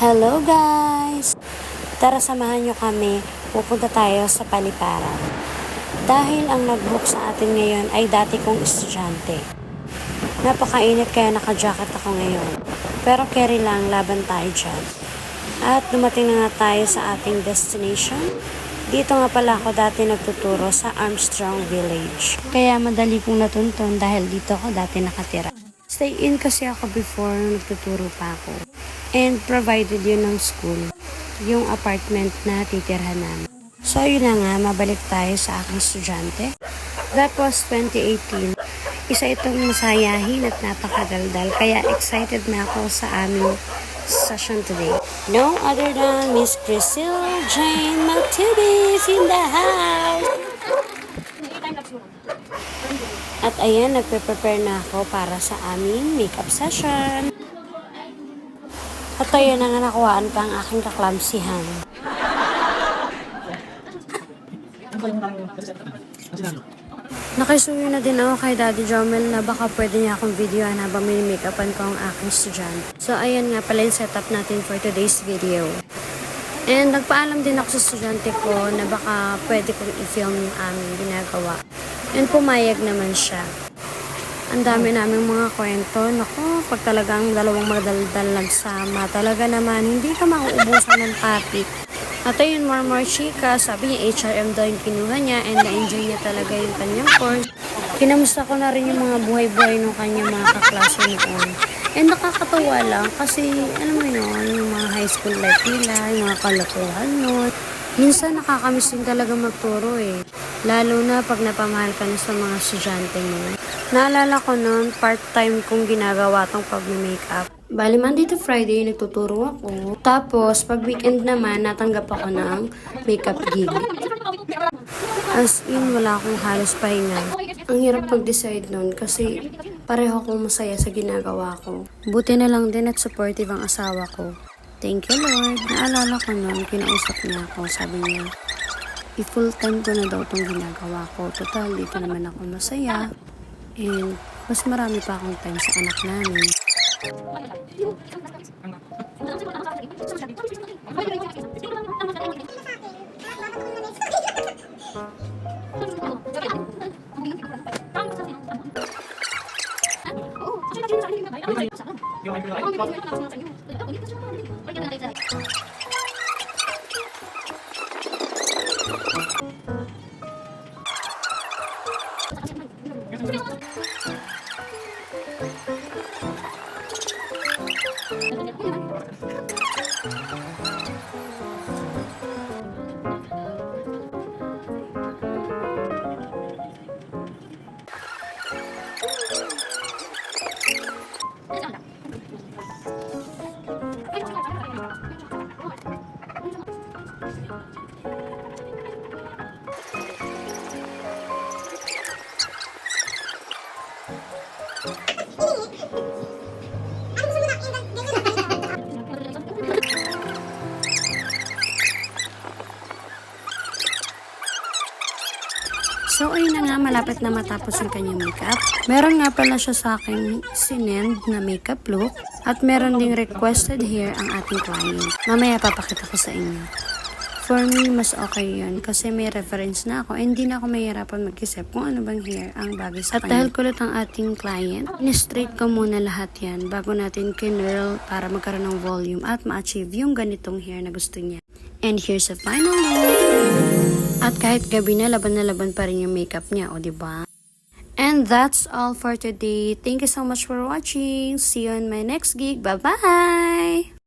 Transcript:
Hello guys! Tara samahan nyo kami, pupunta tayo sa Paliparan. Dahil ang nag-book sa atin ngayon ay dati kong estudyante. Napakainit kaya naka-jacket ako ngayon. Pero carry lang, laban tayo dyan. At dumating na nga tayo sa ating destination. Dito nga pala ako dati nagtuturo sa Armstrong Village. Kaya madali kong natuntun dahil dito ako dati nakatira. Stay in kasi ako before nung nagtuturo pa ako. And provided yun ng school, yung apartment na titirhan namin. So yun na nga, mabalik tayo sa aking estudyante. That was 2018. Isa itong masayahin at napakadaldal, kaya excited na ako sa aming session today. No other than Miss Priscilla Jane Matibis in the house! At ayan, nagpe-prepare na ako para sa aming makeup session. At ayan na nga nakuhaan ka ang aking kaklamsihan. Nakisuyo na din ako kay Daddy Jomel na baka pwede niya akong videoan habang may make-upan ko ang aking estudyante. So ayan nga pala yung setup natin for today's video. And nagpaalam din ako sa estudyante ko na baka pwede kong i-film yung aming ginagawa. And pumayag naman siya. Ang dami naming mga kwento. Naku, pag talagang dalawang madaldal nagsama, talaga naman hindi ka mauubusan ng topic. At ayun, more chika. Sabi niya, HRM daw yung kinuha niya and na-enjoy niya talaga yung kanyang course. Kinamusta ko na rin yung mga buhay-buhay ng kanyang mga kaklase noon. And nakakatawa lang kasi, alam mo yun, yung mga high school life nila, yung mga kalokohan nun. Minsan nakakamiss din talaga magturo eh. Lalo na pag napamahal ka na sa mga estudyante mo. Naalala ko noon, part-time kong ginagawa tong pag-makeup. Bali, Monday to Friday, nagtuturo ako. Tapos, pag weekend naman, natanggap ako ng makeup gig. As in, wala akong halos pahinga. Ang hirap mag-decide noon kasi pareho akong masaya sa ginagawa ko. Buti na lang din at supportive ang asawa ko. Thank you, Lord. Naalala ko noon, kinausap niya ako. Sabi niya, i-full time ko na daw itong ginagawa ko. Total, dito naman ako masaya. And mas marami pa akong time sa anak namin. So, ayun na nga, malapit na matapos yung kanyang makeup. Meron nga pala siya sa akin sinend na makeup look. At meron ding requested hair ang ating client. Mamaya papakita ko sa inyo. For me, mas okay yun kasi may reference na ako. Hindi na ako mahirapan mag-isip kung ano bang hair ang bagay sa kanya. At dahil kulit ang ating client, in-straight ko muna lahat yan bago natin kinurl para magkaroon ng volume at ma-achieve yung ganitong hair na gusto niya. And here's the final look. At kahit gabi na laban pa rin yung makeup niya, o diba? And that's all for today. Thank you so much for watching. See you on my next gig. Bye-bye!